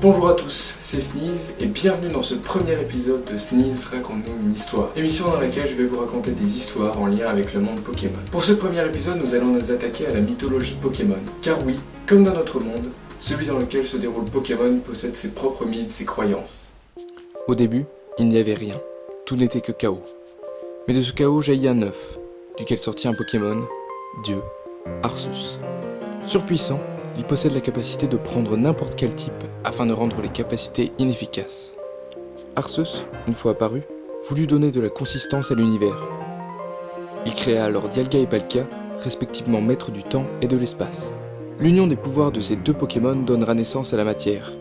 Bonjour à tous, c'est Sneeze et bienvenue dans ce premier épisode de Sneeze raconte-nous une histoire. Émission dans laquelle je vais vous raconter des histoires en lien avec le monde Pokémon. Pour ce premier épisode, nous allons nous attaquer à la mythologie Pokémon. Car oui, comme dans notre monde, celui dans lequel se déroule Pokémon possède ses propres mythes, ses croyances. Au début, il n'y avait rien. Tout n'était que chaos. Mais de ce chaos jaillit un œuf, duquel sortit un Pokémon, Dieu, Arceus. Surpuissant, il possède la capacité de prendre n'importe quel type afin de rendre les capacités inefficaces. Arceus, une fois apparu, voulut donner de la consistance à l'univers. Il créa alors Dialga et Palkia, respectivement maîtres du temps et de l'espace. L'union des pouvoirs de ces deux Pokémon donnera naissance à la matière.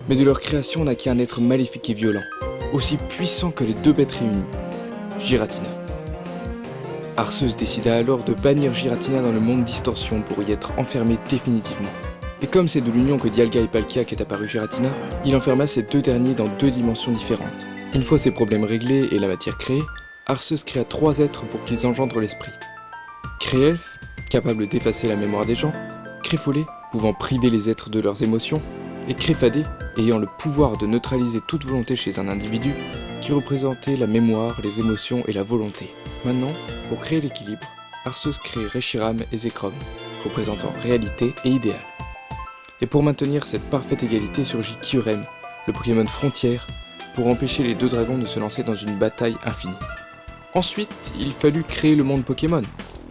Mais de leur création naquit un être maléfique et violent, aussi puissant que les deux bêtes réunies, Giratina. Arceus décida alors de bannir Giratina dans le monde Distorsion pour y être enfermé définitivement. Et comme c'est de l'union que Dialga et Palkia qu'est apparu Giratina, il enferma ces deux derniers dans deux dimensions différentes. Une fois ces problèmes réglés et la matière créée, Arceus créa trois êtres pour qu'ils engendrent l'esprit. Créelfe, capable d'effacer la mémoire des gens, Créfollet, pouvant priver les êtres de leurs émotions, et Créfadé, ayant le pouvoir de neutraliser toute volonté chez un individu, qui représentait la mémoire, les émotions et la volonté. Maintenant, pour créer l'équilibre, Arceus crée Reshiram et Zekrom, représentant réalité et idéal. Et pour maintenir cette parfaite égalité surgit Kyurem, le Pokémon frontière, pour empêcher les deux dragons de se lancer dans une bataille infinie. Ensuite, il fallut créer le monde Pokémon.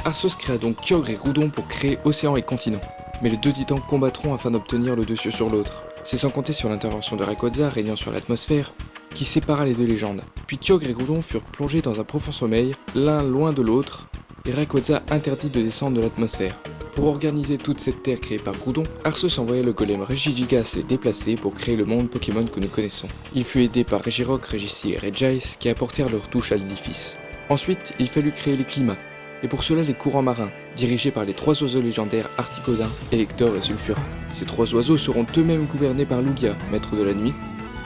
Arceus créa donc Kyogre et Groudon pour créer Océan et Continent, mais les deux titans combattront afin d'obtenir le dessus sur l'autre. C'est sans compter sur l'intervention de Rayquaza régnant sur l'atmosphère, qui sépara les deux légendes. Puis Kyogre et Groudon furent plongés dans un profond sommeil, l'un loin de l'autre, et Rayquaza interdit de descendre de l'atmosphère. Pour organiser toute cette terre créée par Groudon, Arceus envoya le golem Regigigas se déplacer pour créer le monde Pokémon que nous connaissons. Il fut aidé par Regirock, Registeel et Regice qui apportèrent leur touche à l'édifice. Ensuite, il fallut créer les climats, et pour cela les courants marins, dirigés par les trois oiseaux légendaires Articodin, Elector et Sulfura. Ces trois oiseaux seront eux-mêmes gouvernés par Lugia, maître de la nuit,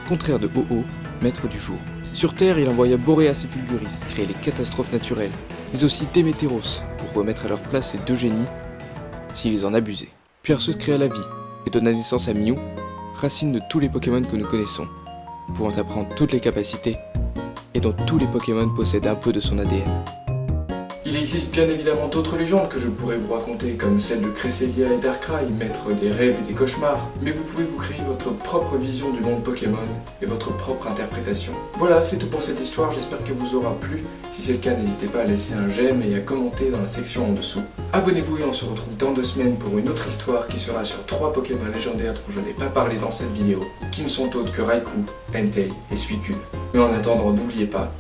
contraire de Ho-Oh, maître du jour. Sur Terre, il envoya Boreas et Fulguris, créer les catastrophes naturelles, mais aussi Démétéros, pour remettre à leur place les deux génies, s'ils en abusaient. Puis Arceus créa la vie, et donna naissance à Mew, racine de tous les Pokémon que nous connaissons, pouvant apprendre toutes les capacités, et dont tous les Pokémon possèdent un peu de son ADN. Il existe bien évidemment d'autres légendes que je pourrais vous raconter, comme celle de Cresselia et Darkrai, maîtres des rêves et des cauchemars, mais vous pouvez vous créer votre propre vision du monde Pokémon et votre propre interprétation. Voilà, c'est tout pour cette histoire, j'espère qu'elle vous aura plu. Si c'est le cas, n'hésitez pas à laisser un j'aime et à commenter dans la section en dessous. Abonnez-vous et on se retrouve dans 2 semaines pour une autre histoire qui sera sur 3 Pokémon légendaires dont je n'ai pas parlé dans cette vidéo, qui ne sont autres que Raikou, Entei et Suicune. Mais en attendant, n'oubliez pas,